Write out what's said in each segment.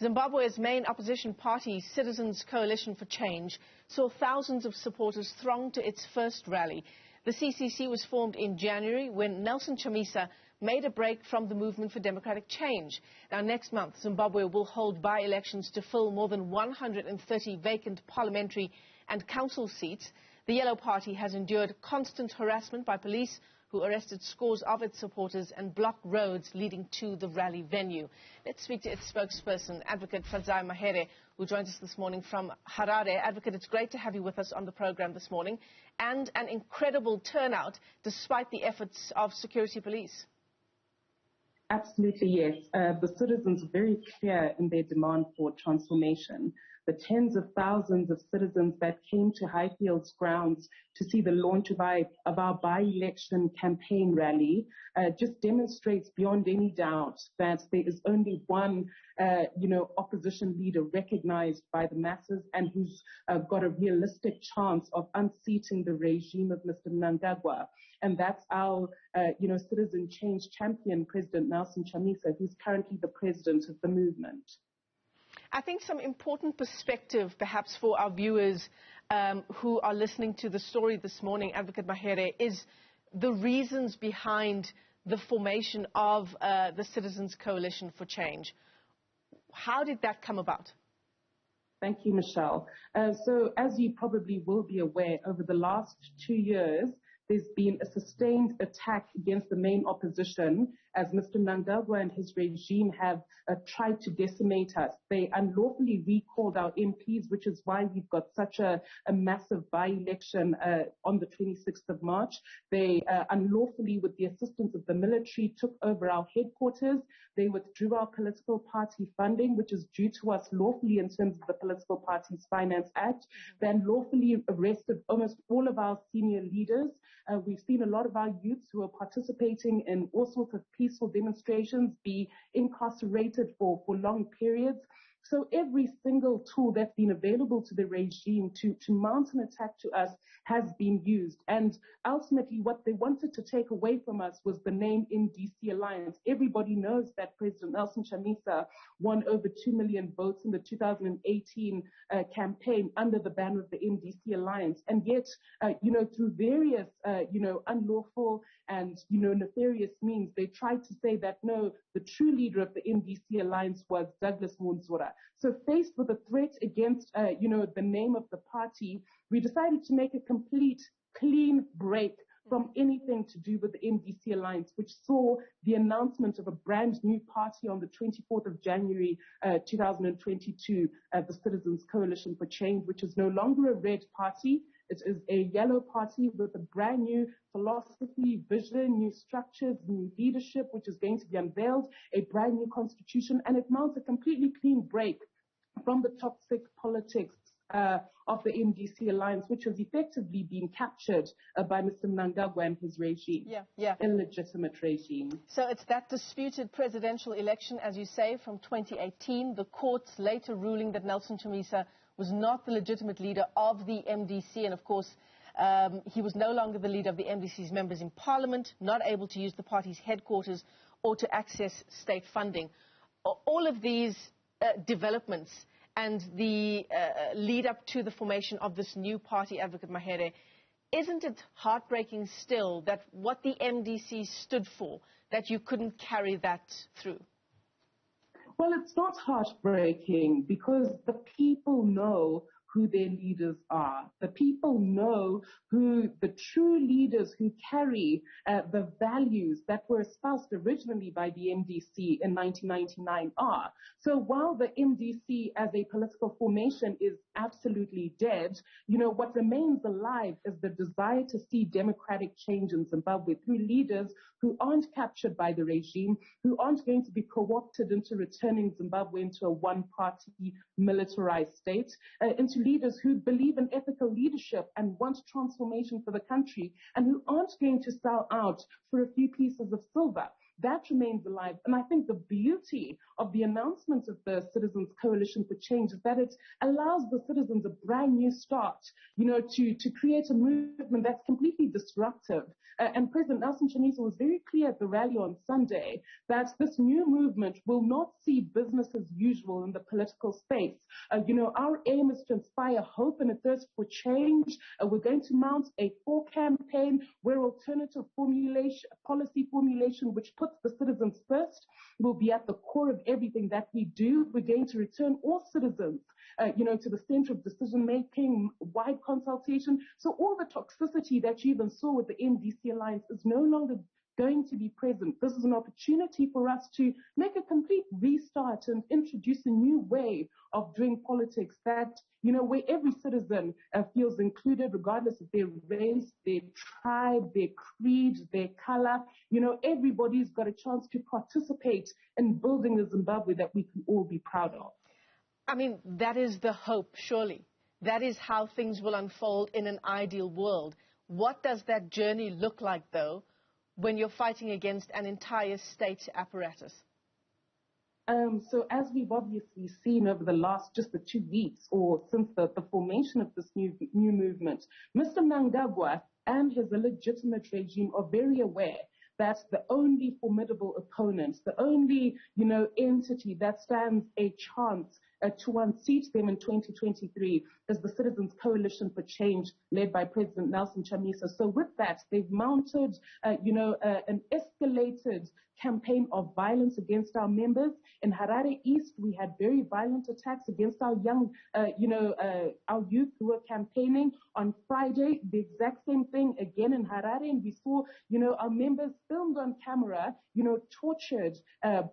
Zimbabwe's main opposition party, Citizens Coalition for Change, saw thousands of supporters throng to its first rally. The CCC was formed in January when Nelson Chamisa made a break from the movement for democratic change. Now, next month, Zimbabwe will hold by-elections to fill more than 130 vacant parliamentary and council seats. The Yellow Party has endured constant harassment by police, who arrested scores of its supporters and blocked roads leading to the rally venue. Let's speak to its spokesperson, Advocate Fadzayi Mahere, who joins us this morning from Harare. Advocate, it's great to have you with us on the program this morning, and an incredible turnout despite the efforts of security police. Absolutely, yes. The citizens are very clear in their demand for transformation. The tens of thousands of citizens that came to Highfields grounds to see the launch of our by-election campaign rally just demonstrates beyond any doubt that there is only one, opposition leader recognized by the masses and who's got a realistic chance of unseating the regime of Mr. Mnangagwa. And that's our, citizen change champion, President Nelson Chamisa, who's currently the president of the movement. I think some important perspective, perhaps, for our viewers who are listening to the story this morning, Advocate Mahere, is the reasons behind the formation of the Citizens Coalition for Change. How did that come about? Thank you, Michelle. So, as you probably will be aware, over the last 2 years, there's been a sustained attack against the main opposition as Mr. Mnangagwa and his regime have tried to decimate us. They unlawfully recalled our MPs, which is why we've got such a massive by-election on the 26th of March. They unlawfully, with the assistance of the military, took over our headquarters. They withdrew our political party funding, which is due to us lawfully in terms of the Political Parties Finance Act. They unlawfully arrested almost all of our senior leaders. We've seen a lot of our youths who are participating in all sorts of peaceful demonstrations be incarcerated for long periods. So every single tool that's been available to the regime to mount an attack to us has been used. And ultimately what they wanted to take away from us was the name MDC Alliance. Everybody knows that President Nelson Chamisa won over 2 million votes in the 2018 campaign under the banner of the MDC Alliance. And yet, through various, unlawful and, nefarious means, they tried to say that, no, the true leader of the MDC Alliance was Douglas Munzura. So faced with a threat against, the name of the party, we decided to make a complete, clean break from anything to do with the MDC Alliance, which saw the announcement of a brand new party on the 24th of January 2022, the Citizens Coalition for Change, which is no longer a red party. It is a yellow party with a brand new philosophy, vision, new structures, new leadership, which is going to be unveiled, a brand new constitution, and it mounts a completely clean break from the toxic politics of the MDC Alliance, which has effectively been captured by Mr. Mnangagwa and his regime, illegitimate regime. So it's that disputed presidential election, as you say, from 2018, the courts later ruling that Nelson Chamisa was not the legitimate leader of the MDC, and of course, he was no longer the leader of the MDC's members in Parliament, not able to use the party's headquarters or to access state funding. All of these developments and the lead up to the formation of this new party, Advocate Mahere, isn't it heartbreaking still that what the MDC stood for, that you couldn't carry that through? Well, it's not heartbreaking because the people know who their leaders are. The people know who the true leaders who carry the values that were espoused originally by the MDC in 1999 are. So while the MDC as a political formation is absolutely dead, what remains alive is the desire to see democratic change in Zimbabwe through leaders who aren't captured by the regime, who aren't going to be co-opted into returning Zimbabwe into a one-party militarized state, into leaders who believe in ethical leadership and want transformation for the country, and who aren't going to sell out for a few pieces of silver. that remains alive. And I think the beauty of the announcement of the Citizens Coalition for Change is that it allows the citizens a brand new start, to create a movement that's completely disruptive. And President Nelson Chamisa was very clear at the rally on Sunday that this new movement will not see business as usual in the political space. Our aim is to inspire hope and a thirst for change. We're going to mount a full campaign where alternative policy formulation, which puts the citizens first, will be at the core of everything that we do. We're going to return all citizens, to the center of decision-making, wide consultation. So all the toxicity that you even saw with the MDC Alliance is no longer going to be present. This is an opportunity for us to make a complete restart and introduce a new way of doing politics that, where every citizen feels included, regardless of their race, their tribe, their creed, their color. Everybody's got a chance to participate in building a Zimbabwe that we can all be proud of. I mean, that is the hope, surely. That is how things will unfold in an ideal world. What does that journey look like, though, when you're fighting against an entire state apparatus? So as we've obviously seen over the last just the 2 weeks, or since the formation of this new movement, Mr. Mnangagwa and his illegitimate regime are very aware that the only formidable opponent, the only, entity that stands a chance to unseat them in 2023 is the Citizens Coalition for Change led by President Nelson Chamisa. So with that, they've mounted, an escalated campaign of violence against our members. In Harare East, we had very violent attacks against our young, our youth who were campaigning. On Friday, the exact same thing again in Harare, and we saw, our members filmed on camera, tortured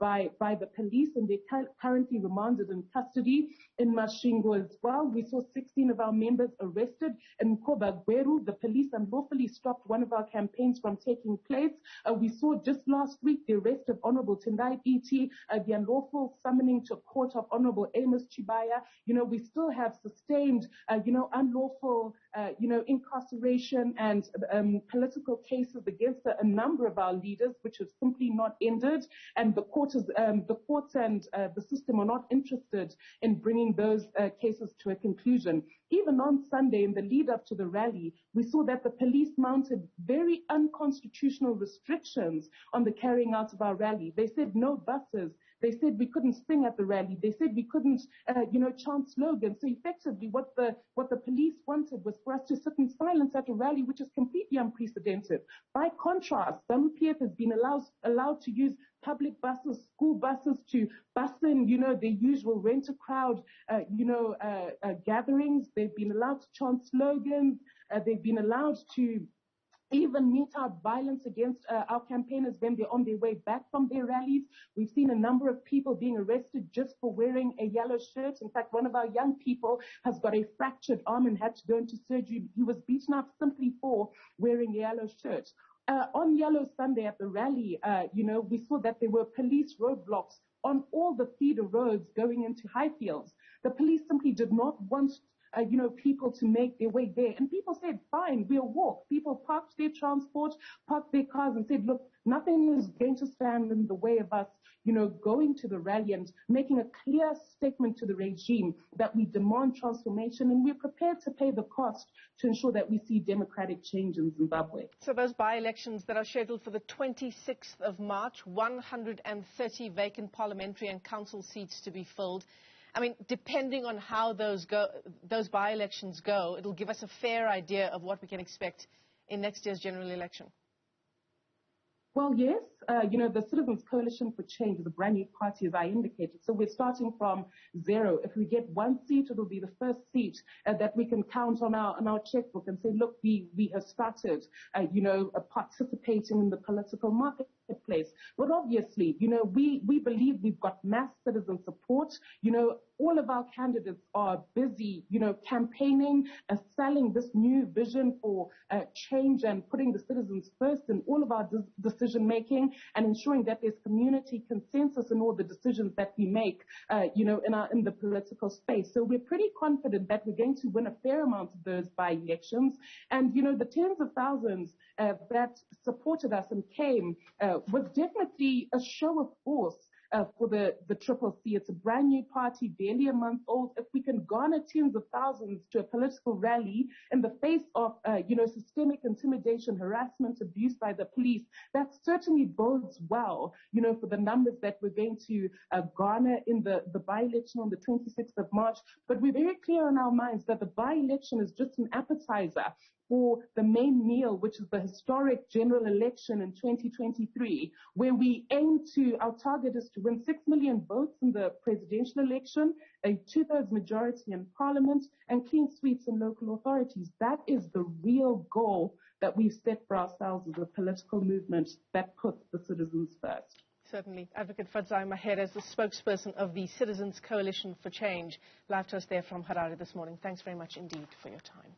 by the police, and they're currently remanded in custody. In Mashingo as well, we saw 16 of our members arrested. In Kobagweru, the police unlawfully stopped one of our campaigns from taking place. We saw just last week the arrest of Honorable Tendai Biti, the unlawful summoning to court of Honorable Amos Chibaya. We still have sustained, unlawful, incarceration and political cases against a number of our leaders, which have simply not ended. And the courts and the system are not interested in bringing those cases to a conclusion. Even on Sunday, in the lead up to the rally, we saw that the police mounted very unconstitutional restrictions on the carrying out of our rally. They said no buses. They said we couldn't sing at the rally. They said we couldn't, chant slogans. So effectively, what the police wanted was for us to sit in silence at a rally, which is completely unprecedented. By contrast, ZANU-PF has been allowed to use public buses, school buses to bus in, their usual rent-a-crowd, gatherings. They've been allowed to chant slogans. They've been allowed to even mete out violence against our campaigners when they're on their way back from their rallies. We've seen a number of people being arrested just for wearing a yellow shirt. In fact, one of our young people has got a fractured arm and had to go into surgery. He was beaten up simply for wearing a yellow shirt. On Yellow Sunday at the rally, we saw that there were police roadblocks on all the feeder roads going into Highfields. The police simply did not want people to make their way there. And people said, fine, we'll walk. People parked their transport, parked their cars and said, look, nothing is going to stand in the way of us, going to the rally and making a clear statement to the regime that we demand transformation and we're prepared to pay the cost to ensure that we see democratic change in Zimbabwe. So those by-elections that are scheduled for the 26th of March, 130 vacant parliamentary and council seats to be filled. I mean, depending on how those by-elections go, it'll give us a fair idea of what we can expect in next year's general election. Well, yes, the Citizens Coalition for Change is a brand new party, as I indicated. So we're starting from zero. If we get one seat, it'll be the first seat that we can count on our checkbook and say, look, we have started, participating in the political marketplace. But obviously, we believe we've got mass citizen support. All of our candidates are busy, campaigning, selling this new vision for change and putting the citizens first in all of our decision making and ensuring that there's community consensus in all the decisions that we make, in the political space. So we're pretty confident that we're going to win a fair amount of those by-elections. And, the tens of thousands that supported us and came was definitely a show of force for the Triple C. It's a brand new party, barely a month old. If we can garner tens of thousands to a political rally in the face of, systemic intimidation, harassment, abuse by the police, that certainly bodes well, for the numbers that we're going to garner in the by-election on the 26th of March. But we're very clear in our minds that the by-election is just an appetizer for the main meal, which is the historic general election in 2023, where our target is to win 6 million votes in the presidential election, a 2/3 majority in parliament, and clean sweeps in local authorities. That is the real goal that we've set for ourselves as a political movement that puts the citizens first. Certainly. Advocate Fadzayi Mahere is the spokesperson of the Citizens Coalition for Change. Live to us there from Harare this morning. Thanks very much indeed for your time.